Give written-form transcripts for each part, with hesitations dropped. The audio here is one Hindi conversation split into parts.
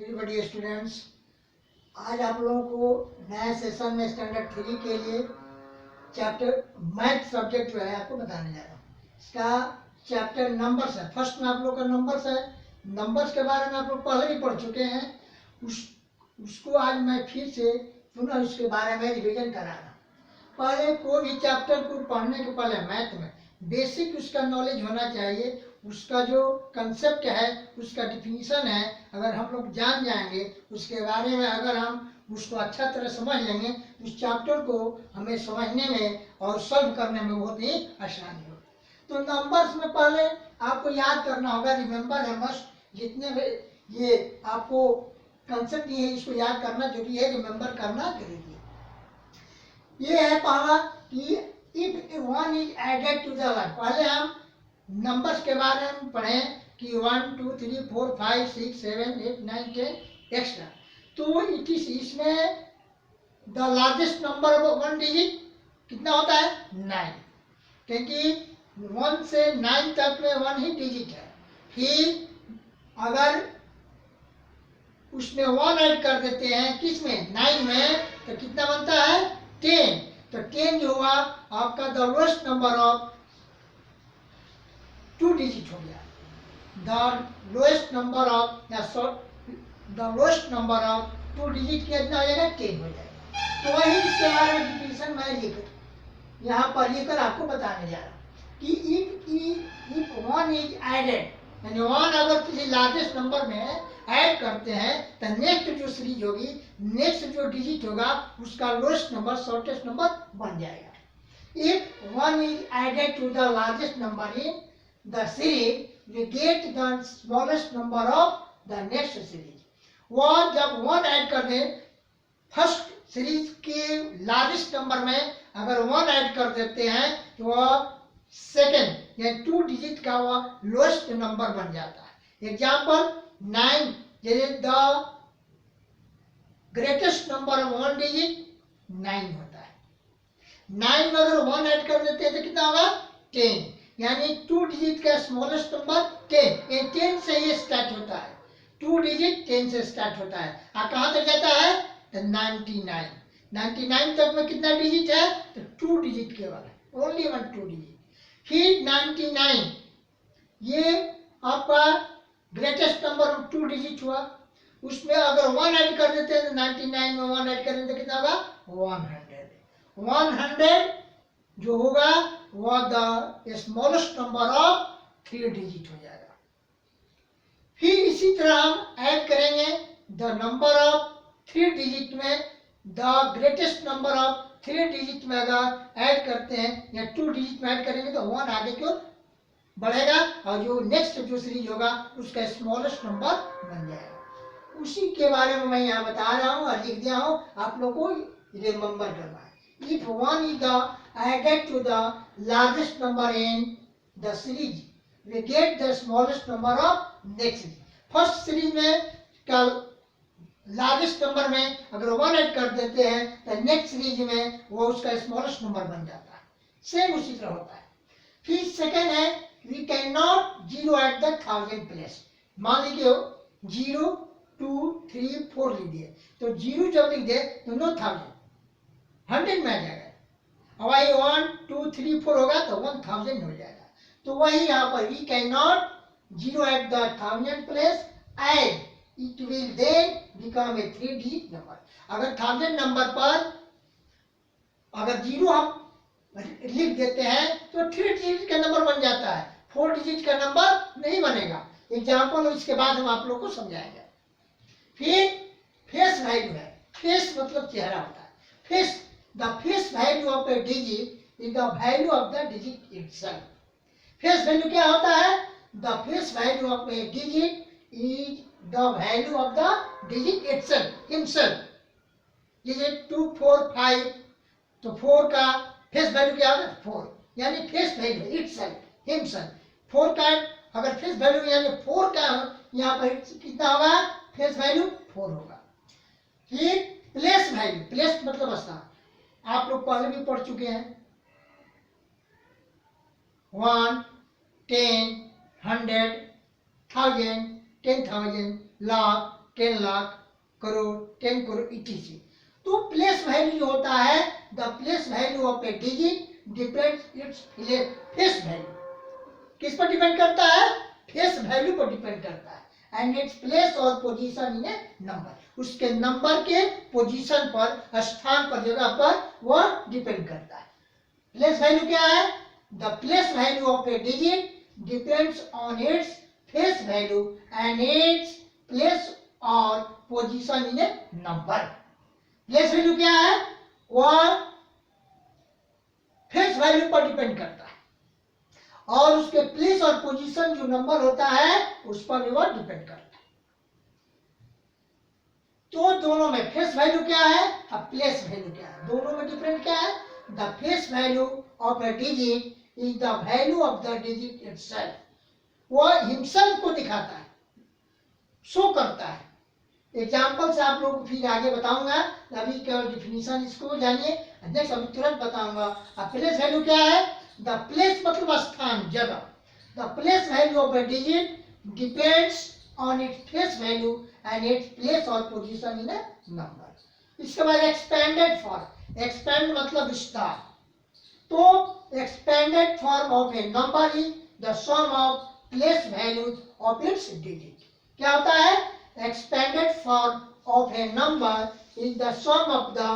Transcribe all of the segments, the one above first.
एवरीबॉडी स्टूडेंट्स, आज आप लोगों को नया सेशन में स्टैंडर्ड 3 के लिए चैप्टर मैथ सब्जेक्ट जो है आपको बताने जा रहा हूँ। इसका चैप्टर नंबर्स है। फर्स्ट में आप लोग का नंबर्स है। नंबर्स के बारे में आप लोग पहले भी पढ़ चुके हैं। उसको आज मैं फिर से पुनः उसके बारे में रिवीजन करा रहा हूँ। पहले कोई भी चैप्टर को पढ़ने के पहले मैथ में बेसिक उसका नॉलेज होना चाहिए। उसका जो कंसेप्ट है, उसका डिफिनीशन है, अगर हम लोग जान जाएंगे उसके बारे में, अगर हम उसको अच्छा तरह समझ लेंगे तो उस चैप्टर को हमें समझने में और सॉल्व करने में बहुत ही आसानी होगी। तो नंबर्स में पहले आपको याद करना होगा, रिमेंबर है मस्ट। जितने भी ये आपको कंसेप्ट ये है, इसको याद करना जरूरी है, रिमेंबर करना जरूरी है। ये है पहला कि if one is added to the one. पहले हम नंबर्स के बारे में पढ़ें कि 1 2 3 4 5 6 7 8 9 10 एक्स्ट्रा। तो इट इज इसमें the largest number of one digit कितना होता है? 9, क्योंकि 1 से 9 तक में 1 ही डिजिट है। फिर अगर उसमें 1 ऐड कर देते हैं किसमें? 9 में, तो कितना बनता है? 10। तो 10 जो हुआ आपका the lowest number of 2 digit हो गया। The lowest number of the lowest number of 2 digit कितना हो जाएगा? 10 हो जाएगा। तो वही इसके बारे में डिफिनीशन मैं यहाँ पर लिखकर आपको बताने जा रहा हूँ कि इफ वन इज एडेड, यानी 1 अगर किसी लार्जेस्ट नंबर में ऐड करते हैं तो नेक्स्ट जो सीरीज होगी, नेक्स्ट जो डिजिट होगा उसका लोएस्ट नंबर शॉर्टेस्ट नंबर बन जाएगा। If 1 is added to the largest number in the series, we get the smallest number of the next series। वह जब 1 ऐड कर दें फर्स्ट सीरीज के लार्जेस्ट नंबर में, अगर 1 ऐड कर देते हैं तो वह सेकेंड या 2 डिजिट का वह लोएस्ट नंबर बन जाता है। एग्जाम्पल 9, जैसे the greatest number of 1 digit 9 होता है। 9 में अगर 1 ऐड कर देते हैं तो कितना होगा? 10, यानी 2 डिजिट का स्मॉलेस्ट नंबर 10। ये 10 से ये स्टार्ट होता है। 2 डिजिट 10 से स्टार्ट होता है। कहाँ तक जाता है? तो 99। 99 तक में कितना डिजिट है? तो 2 डिजिट केवल है, ओनली 2 डिजिट। फिर 99, ये आपका ग्रेटेस्ट नंबर 2 डिजिट हुआ। उसमें अगर 1 ऐड कर देते हैं तो 99 में 1 ऐड कर देते कितना होगा? 100। 100 जो होगा वह the smallest number of 3 digit हो जाएगा। फिर इसी तरह हम ऐड करेंगे द नंबर ऑफ 3 डिजिट में the greatest number of 3 digit में अगर ऐड करते हैं या 2 डिजिट में ऐड करेंगे तो 1 आगे क्यों बढ़ेगा और जो नेक्स्ट जो सीरीज होगा उसका स्मॉलेस्ट नंबर बन जाएगा। उसी के बारे में मैं यहाँ बता रहा हूँ और लिख दिया हूँ, आप लोग को रिमेंबर करना है। If 1 is added to the largest number in the series, we get the smallest number of next series। First series में का लार्जेस्ट नंबर में अगर 1 ऐड कर देते हैं तो नेक्स्ट सीरीज में वो उसका स्मॉलेस्ट नंबर बन जाता है। सेम उसी तरह होता है। फिर सेकेंड है, we can not zero at the 1000 place. मान लीजिए 0 2 3 4 लिख दिए, तो 0 जब लिख दे तो नो 1000, 100 में आ जाएगा। और वही 1 2 3 4 होगा तो 1000 हो जाएगा। तो वही यहाँ पर we can not zero at the 1000 place and it will then become a 3 digit number. अगर 1000 नंबर पर अगर 0 हम लिख देते हैं तो 3 डिजिट का नंबर बन जाता है, 4 डिजिट का नंबर नहीं बनेगा। एग्जाम्पल इसके बाद हम आप लोग को समझाएंगे। फिर फेस वैल्यू है। फेस मतलब चेहरा होता है। Face The face value of a digit is the value of the digit itself। face value क्या होता है? The face value of a digit is the value of the digit itself, himself। जैसे 2 4 5, तो 4 का face value क्या होगा? 4, यानी face value itself, himself। 4 का अगर face value यानी 4 का यहाँ पर कितना होगा? face value 4 होगा। फिर place value, place मतलब स्थान, आप लोग पहले भी पढ़ चुके हैं। 1 10 100 1000 10,000 लाख 10 लाख, करोड़, 10 करोड़ etc। तो प्लेस वैल्यू जो होता है, the place value of a digit depends it's face value. किस पर डिपेंड करता है? फेस वैल्यू पर डिपेंड करता है। एंड इट्स प्लेस और पोजीशन इन ए नंबर, उसके नंबर के पोजीशन पर, स्थान पर, जगह पर वह डिपेंड करता है। प्लेस वैल्यू क्या है? The place value of a digit depends on its face value and its place और position in a number. Place value क्या है? वह फेस वैल्यू पर डिपेंड करता है और उसके प्लेस और पोजीशन जो नंबर होता है उस पर भी वह डिपेंड करता है। तो दोनों में फेस वैल्यू क्या है और प्लेस वैल्यू क्या है, दोनों में डिफरेंट क्या है? The face value of a digit is the value of the digit itself. वह हिमसेल्फ को दिखाता है, शो करता है। एग्जाम्पल से आप लोगों को फिर आगे बताऊंगा, अभी केवल डिफिनीशन इसको जानिए, नेक्स्ट अभी तुरंत बताऊंगा। अब प्लेस वैल्यू क्या है? द प्लेस मतलब स्थान, जगह। The place value of a digit depends on its face value and its place और पोजीशन इन ए नंबर। इसके बाद एक्सपेंडेड फॉर्म, एक्सपेंड मतलब विस्तार। तो expanded form of a number is the sum of place values of its digit. क्या होता है? Expanded form of a number is the sum of the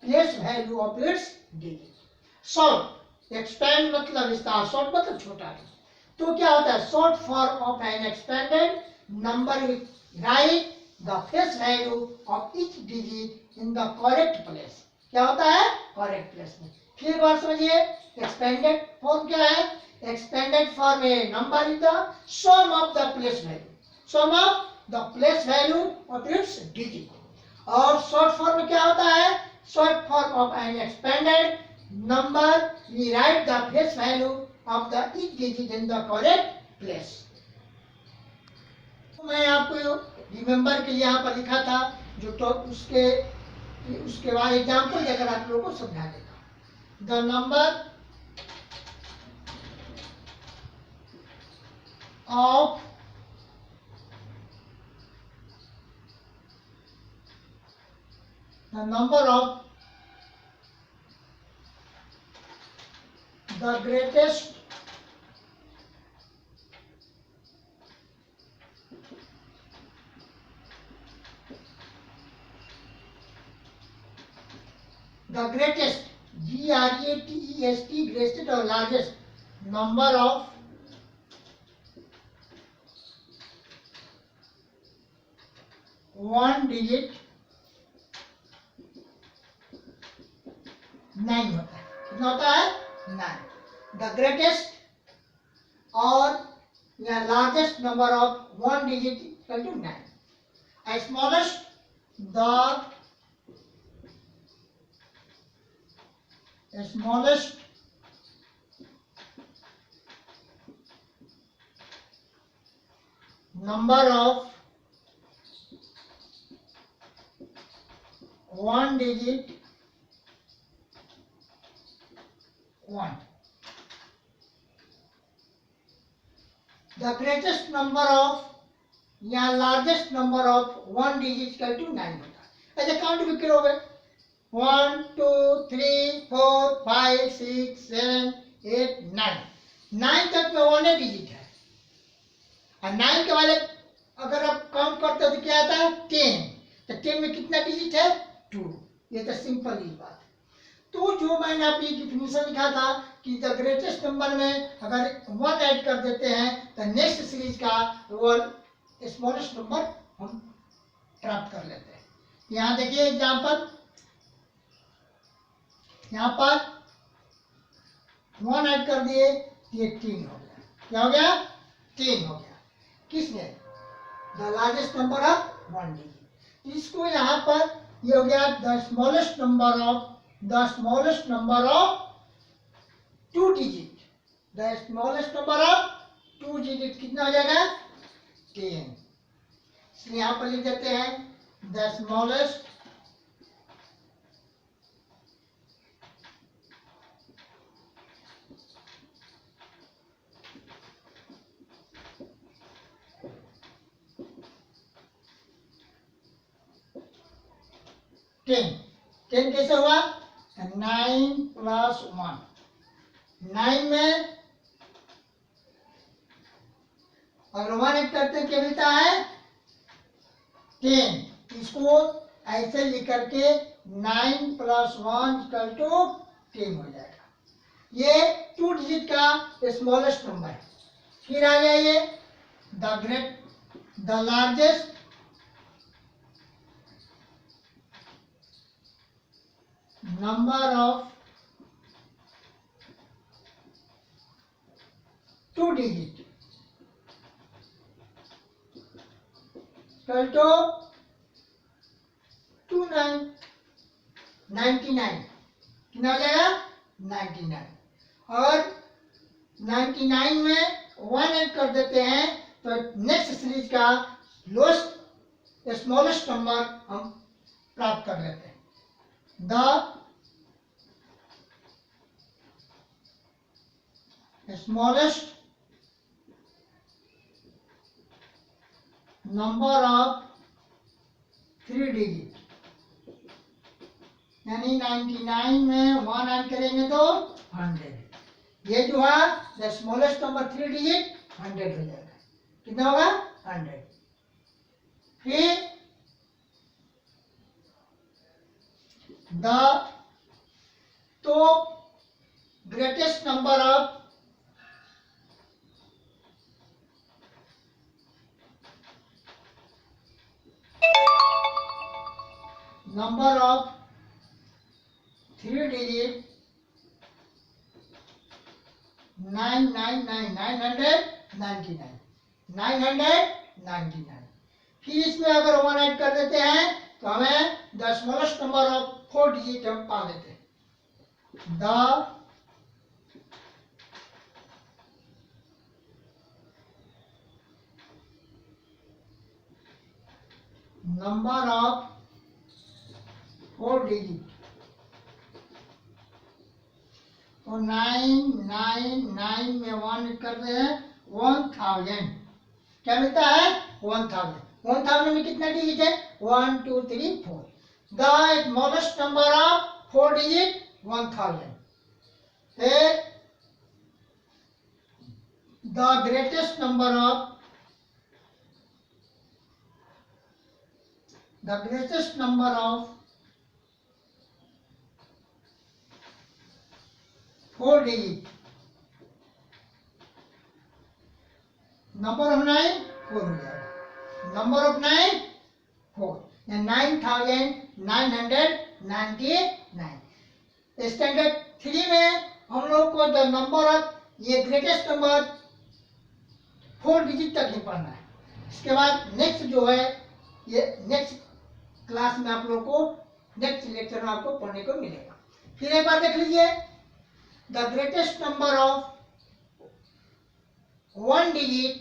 place value of its digit. Short, expand मतलब विस्तार, short मतलब छोटा। तो क्या होता है? Short form of an expanded number will write the face value of each digit in the correct place. क्या होता है? Correct place में। फिर एक बार समझिए, expanded form क्या है? Expanded form a number is the sum of the place value, sum of the place value of its digit। और short form में क्या होता है? Short form of an expanded number we write the face value of the each digit in the correct place। तो मैं आपको रिमेंबर के लिए यहाँ पर लिखा था, जो तो उसके बाद एग्जाम्पल देकर आप लोगों को समझा देता हूँ। The number of the number of the greatest GREATEST greatest or largest number of one digit 9 होता है। कितना होता है? 9। द ग्रेटेस्ट और या largest number of one digit equal to 9। Smallest the smallest number of one digit 1। The greatest number of या largest number of one digit equal to 9 होता है। ऐसे काउंट भी करोगे, 1 2 3 4 5 6 7 8 9, 9 तक में वन डिजिट है। और 9 के वाले अगर आप काउंट करते हो तो क्या आता है? 10। तो 10 में कितना डिजिट है? 2। ये तो सिंपल ही बात है। तो जो मैंने अभी डिफिनीशन लिखा था कि द ग्रेटेस्ट नंबर में अगर 1 ऐड कर देते हैं तो नेक्स्ट सीरीज का वो स्मॉलेस्ट नंबर हम प्राप्त कर लेते हैं। यहाँ देखिए एग्जांपल, यहाँ पर 1 ऐड कर दिए, ये 3 हो गया। क्या हो गया? 3 हो गया। किसमें? The largest number of one digit. इसको यहाँ पर ये हो गया the smallest number of 2 digit. The smallest number of 2 digit कितना हो जाएगा? 10। इसलिए यहाँ पर लिख देते हैं द स्मॉलेस्ट 10। 10 कैसे हुआ? 9 प्लस 1। 9 में अगर 1 ऐड करते हैं क्या मिलता है? 10। इसको ऐसे लिख करके 9 प्लस 1 इक्वल टू 10 हो जाएगा। ये 2 डिजिट का स्मॉलेस्ट नंबर है। फिर आ गया ये the largest number of 2 digit equal to 99। कितना हो जाएगा? 99। और 99 में 1 ऐड कर देते हैं तो नेक्स्ट सीरीज का लोएस्ट स्मॉलेस्ट नंबर हम प्राप्त कर लेते हैं। The smallest number of 3 digit, यानी 99 में 1 ऐड करेंगे तो 100। ये जो है द स्मॉलेस्ट नंबर 3 डिजिट 100 हो जाएगा। कितना होगा? 100। फिर तो greatest number of number of 3 digit 999। फिर इसमें अगर 1 ऐड कर देते हैं तो हमें the smallest number of 4 digit हम पा लेते हैं। द नंबर ऑफ 4 डिजिट, तो 999 में 1 कर रहे हैं 1000। क्या मिलता है? 1000। 1000 में कितना डिजिट है? 1 2 3 4। The smallest number of 4 digit 1000। फिर the greatest number of 4 digit, number of 9 4 हो जाएगा। Number of 9 4, 9999। स्टैंडर्ड 3 में हम लोग को द नंबर ऑफ ये ग्रेटेस्ट नंबर 4 डिजिट तक ही पढ़ना है। इसके बाद नेक्स्ट जो है ये नेक्स्ट क्लास में आप लोग को नेक्स्ट लेक्चर में आपको पढ़ने को मिलेगा। फिर एक बार देख लीजिए, the greatest number of 1 digit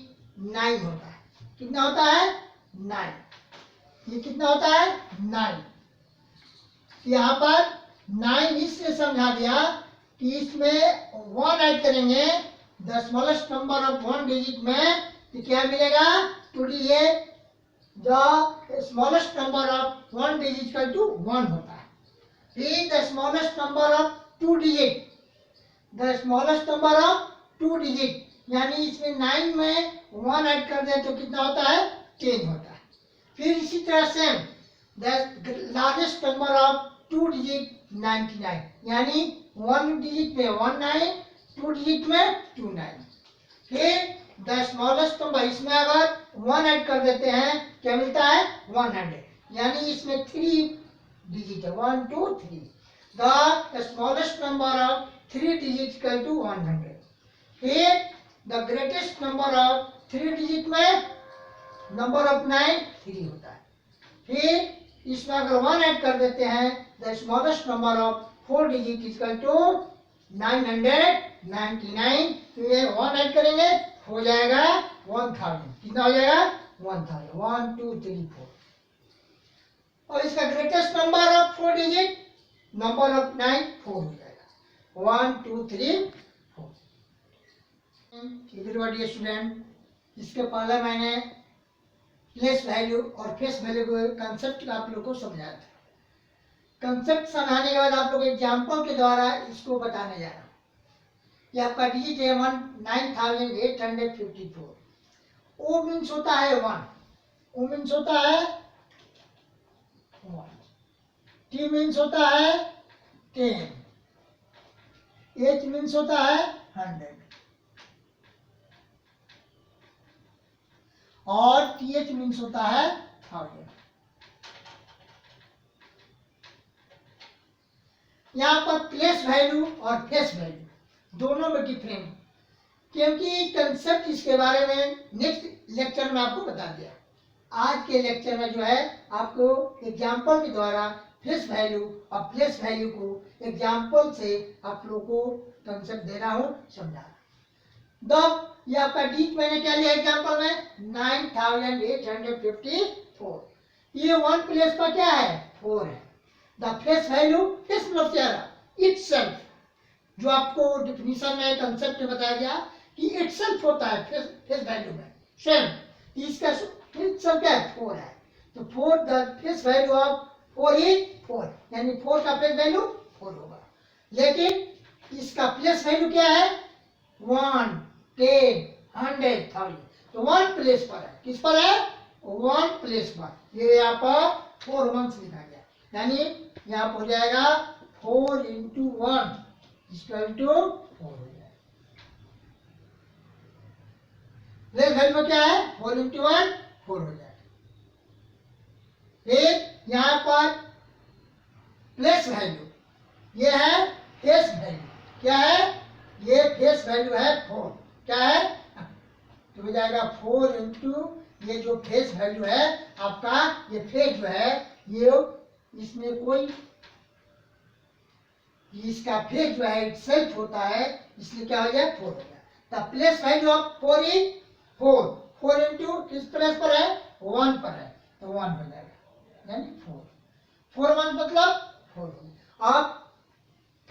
9 होता है। कितना होता है? 9। ये कितना होता है? 9। यहाँ पर 9 इसलिए समझा दिया कि इसमें 1 ऐड करेंगे the smallest number of 1 digit में तो क्या मिलेगा? Two digit the smallest number of 1 digit equal to 1 होता है। फिर the smallest number of 2 digit, the smallest number of 2 digit, यानी इसमें 9 में 1 ऐड कर दें तो कितना होता है? 10 होता है। फिर इसी तरह से the largest number of 2 digit 99, यानी 1 डिजिट में 19, 2 डिजिट में 29। फिर द स्मॉलेस्ट नंबर, इसमें अगर 1 ऐड कर देते हैं क्या मिलता है? 100, यानी इसमें 3 डिजिट है 1 2 3। The smallest number of 3 digit equal to 100। फिर the greatest number of 3 digit में नंबर ऑफ 9 3 होता है। फिर इसमें अगर 1 ऐड कर देते हैं the smallest number of 4 digit equal to 999। फिर 1 ऐड करेंगे हो जाएगा 1000। कितना हो जाएगा? 1000। 1 2 3 4। और इसका greatest number of 4 digit number of 9 4 हो जाएगा। 1 2 3 4। डियर स्टूडेंट, इसके पहले मैंने प्लेस वैल्यू और फेस वैल्यू के कंसेप्ट आप लोग को समझाया था। कंसेप्ट समझाने के बाद आप लोग एग्जाम्पल के द्वारा इसको बताने जा रहा हूँ। ये आपका डिजिट है 9854। ओ मीन्स होता है 1, ओ मीन्स होता है 1, टी मीन्स होता है 10, एच मीन्स होता है 100 और टी एच मीन्स होता है 1000। यहाँ पर प्लेस वैल्यू और फेस वैल्यू दोनों में डिफरेंट, क्योंकि कंसेप्ट इसके बारे में नेक्स्ट लेक्चर में आपको बता दिया। आज के लेक्चर में जो है आपको एग्जाम्पल के द्वारा फेस वैल्यू और प्लेस वैल्यू को एग्जाम्पल से आप लोगों को कंसेप्ट दे रहा हूँ, समझा रहा हूँ। ये आपका डीट मैंने क्या लिया एग्जाम्पल में 9854। ये 1 प्लेस पर क्या है 4 है। द फेस वैल्यू फेस मतलब क्या है इटसेल्फ, जो आपको डिफिनीशन में कंसेप्ट में बताया गया कि इटसेल्फ होता है फेस वैल्यू में स्वयं, इसका इटसेल्फ क्या है 4 है। तो 4 the face value of 4 is 4, यानी 4 का फेस वैल्यू 4 होगा। लेकिन इसका प्लेस वैल्यू क्या है 1, 10, 100, 1000। तो 1 प्लेस पर है, किस पर है 1 प्लेस पर। ये यहाँ पर 4 1 लिखा गया, यानी यहाँ पर हो जाएगा 4 × 1 इक्वल टू 4 हो जाएगा। प्लेस वैल्यू क्या है 4 × 1 4 हो जाएगा। फिर यहाँ पर प्लेस वैल्यू ये है फेस वैल्यू, क्या है ये फेस वैल्यू है 4, क्या है तो हो जाएगा 4 × ये जो फेस वैल्यू है आपका, ये फेस जो है ये इसमें कोई इसका फेस जो है सेल्फ होता है, इसलिए क्या हो जाए 4 हो गया। The place value of 4 is 4, 4 × किस प्लेस पर है 1 पर है, तो 1 हो जाएगा, यानी 4 4 1 मतलब 4। अब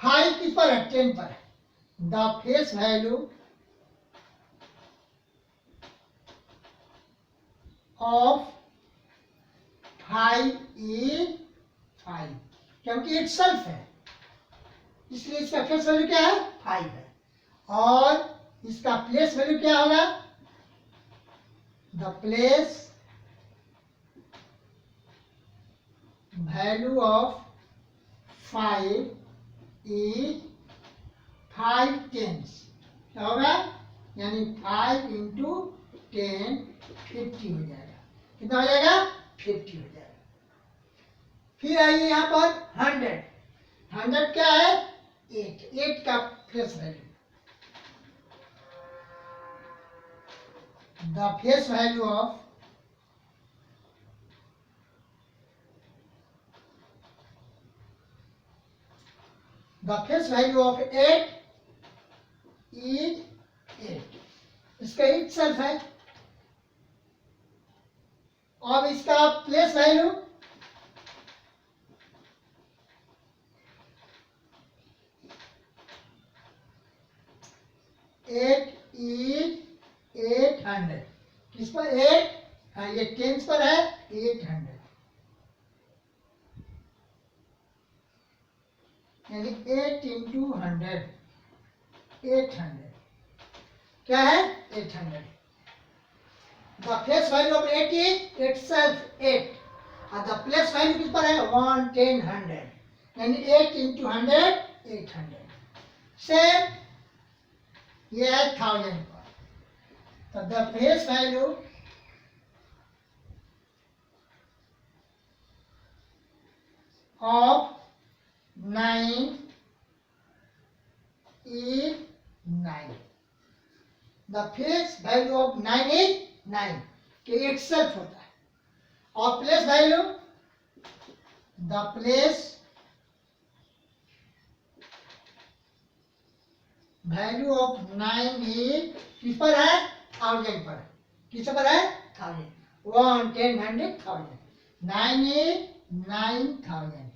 5 किस पर है 10 पर है। The face value of 5 is 5, क्योंकि इट सेल्फ है इसलिए इसका फेस वैल्यू क्या है 5 है। और इसका प्लेस वैल्यू क्या होगा, the place value of 5 is 5 10s, क्या होगा यानी 5 × 10 50 हो जाएगा। कितना हो जाएगा 50 हो जाएगा। फिर आइए यहाँ पर 100 क्या है 8 का face value, the face value of 8 is 8, इसका इट सेल्फ है। अब इसका प्लेस वैल्यू इज 800, किस पर 8 ये 10 पर है 800, यानी 8 × 100 800 क्या है 800। The face value of 8 is itself 8 और द प्लेस वैल्यू किस पर है 1 10 100, यानी 8 × 100 800। सेम ये है 1000 पर, तो the face value of 9 is 9, the face value of 9 is 9 कि इटसेल्फ होता है। और place value the place value of 9 is किस पर है 1000 पर, किस पर है 1000 1 10 100 1000, 9 इज 9000,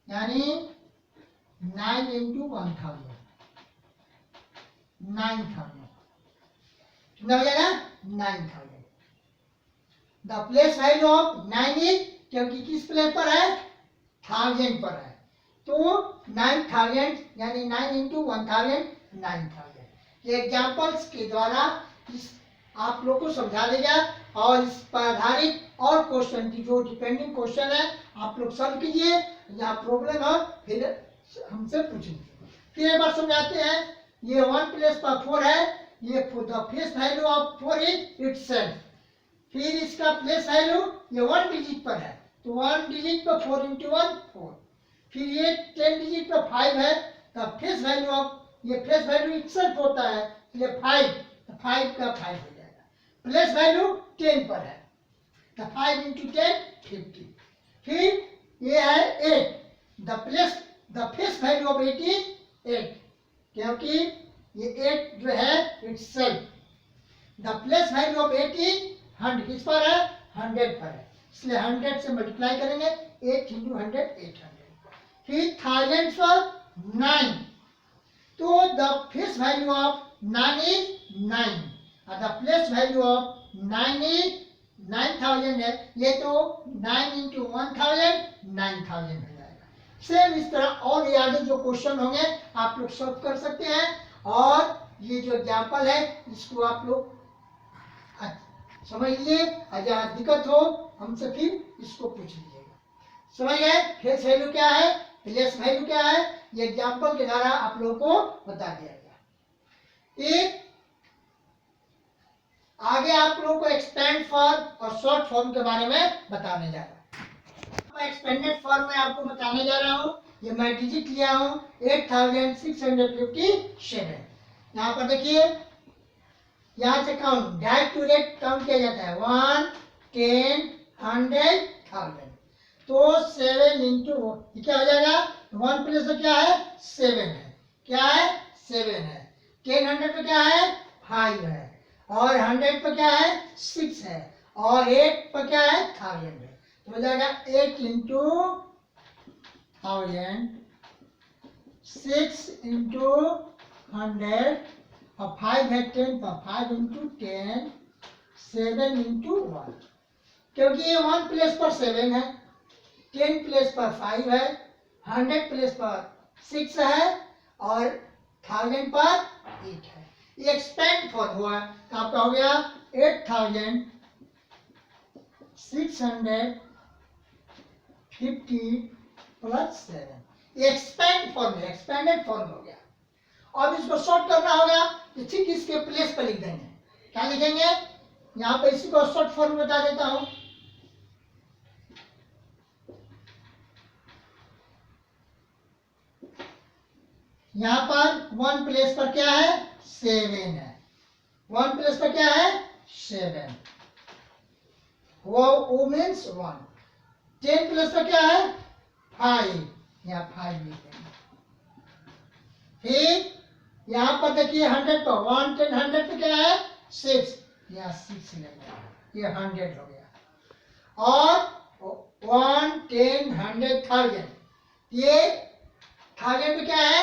यानी 9 × 1000 9000। कितना हो जाएगा 9000। The place value of 9 is, क्योंकि किस प्लेस पर है 1000 पर है, तो 9000 यानी 9 इंटू 1000 9000। ये एग्जाम्पल्स के द्वारा इस आप लोग को समझा देगा और इस पर आधारित और क्वेश्चन की जो डिपेंडिंग क्वेश्चन है आप लोग सॉल्व कीजिए, या प्रॉब्लम हो फिर हमसे पूछेंगे। फिर एक बार समझाते हैं, ये 1 प्लेस पर 4 है, ये the face value of 4 is itself. फिर इसका प्लेस वैल्यू ये 1 डिजिट पर है, तो 1 डिजिट पर 4 इंटू 1 4। फिर ये 10 डिजिट पर 5 है, द फेस वैल्यू ऑफ, ये फेस वैल्यू इटसेल्फ होता है, ये 5, तो 5 का 5 हो जाएगा। प्लेस वैल्यू 10 पर है, तो 5 इंटू 10 50। फिर ये है 8, the face value of 8 is 8, क्योंकि ये 8 जो है itself. The place value of 8 is 100, किस पर है 100 पर है, इसलिए 100 से मल्टीप्लाई करेंगे, 8 इंटू 100 800। फिर 1000 पर 9, तो the face value of 9 is 9 और the place value of 9 is 9000 है, ये तो 9 इंटू 1000 9000 हो जाएगा। सेम इस तरह और ये आगे जो क्वेश्चन होंगे आप लोग सॉल्व कर सकते हैं, और ये जो एग्जाम्पल है इसको आप लोग समझ लीजिए, अगर दिक्कत हो हमसे फिर इसको पूछ लीजिएगा। समझ गए फेस वैल्यू क्या है, प्लेस वैल्यू क्या है, ये एग्जाम्पल के द्वारा आप लोगों को बता दिया गया। एक आगे आप लोगों को एक्सपेंड फॉर्म और शॉर्ट फॉर्म के बारे में बताने जा रहा हूँ। एक्सपेंडेड फॉर्म में आपको बताने जा रहा हूँ, ये मैं डिजिट लिया हूँ 8657। यहाँ पर देखिए, यहाँ से count direct to direct count किया जाता है 1 10 100 1000, तो 7 इंटू क्या हो जाएगा, 1 प्लस में क्या है 7 है, क्या है 7 है, 10 100 पे क्या है 5 है, और 100 पे क्या है 6 है, और 8 पे क्या है 1000 है, तो हो जाएगा 8 इंटू 1000, 6 इंटू 100 और 5 है 10 पर 5 इंटू 10, 7 इंटू 1, क्योंकि ये 1 प्लेस पर 7 है, 10 प्लेस पर 5 है, 100 प्लेस पर 6 है, और 1000 पर 8 है। ये एक्सपेंड फॉर्म हुआ, तो आपका हो गया 8650 प्लस 7, ये एक्सपेंड फॉर्म है, एक्सपेंडेड फॉर्म हो गया। अब इसको शॉर्ट करना होगा, तो ठीक इसके प्लेस पर लिख देंगे, क्या लिखेंगे, यहाँ पे इसी को शॉर्ट फॉर्म बता देता हूं। यहाँ पर 1 प्लेस पर क्या है 7 है, 1 प्लेस पर क्या है 7, वो मीन्स 1। 10 प्लेस पर क्या है 5, यहाँ 5 लिखेंगे। फिर यहाँ पर देखिए 100 पर 1 10 100 पे क्या है 6, यहाँ 6 लेंगे, ये 100 हो गया, और 1 10 100 1000, ये 1000 पे क्या है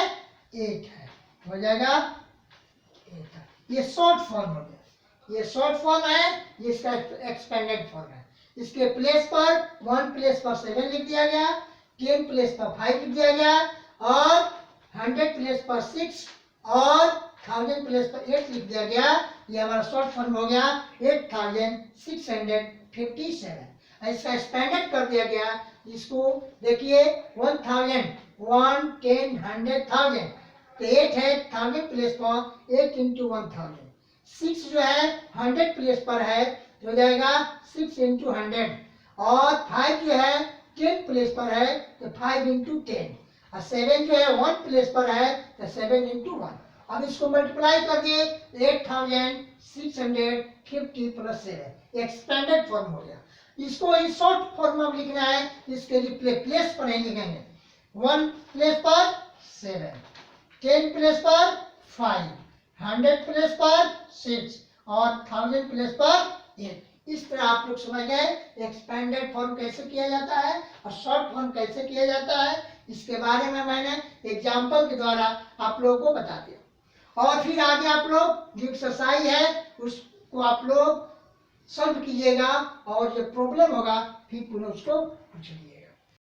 8 है, हो जाएगा 8। ये शॉर्ट फॉर्म हो गया, ये शॉर्ट फॉर्म है, ये इसका एक्सपेंडेड फॉर्म है। इसके प्लेस पर 1 प्लेस पर 7 लिख दिया गया, 10 प्लेस पर 5 लिख दिया गया, और 100 प्लेस पर 6 और 1000 प्लेस पर 8 लिख दिया गया। ये हमारा शॉर्ट फॉर्म हो गया 8657। इसका एक्सपेंडेड कर दिया गया, इसको देखिए 1000 1 10 100 1000, तो 8 है 1000 प्लेस पर 8 इंटू 1000, 6 जो है 100 प्लेस पर है, तो हो जाएगा 6 इंटू 100, और 5 जो है 10 प्लेस पर है, तो 5 इंटू 10, और 7 जो है 1 प्लेस पर है, तो 7 इंटू 1। अब इसको मल्टीप्लाई कर दिए 8650 प्लस 7, एक्सपेंडेड फॉर्म हो गया। इसको इस शॉर्ट फॉर्म में लिखना है, इसके लिए प्लेस पर नहीं लिखेंगे, 1 प्लेस पर 7, 10 प्लेस पर 5, 100 प्लेस पर 6 और 1000 प्लेस पर 8। इस तरह आप लोग समझ गए एक्सपेंडेड फॉर्म कैसे किया जाता है और शॉर्ट फॉर्म कैसे किया जाता है, इसके बारे में मैंने एग्जाम्पल के द्वारा आप लोगों को बता दिया। और फिर आगे आप लोग जो एक्सरसाइज है उसको आप लोग सॉल्व कीजिएगा और जो प्रॉब्लम होगा फिर पुनः उसको पूछिए।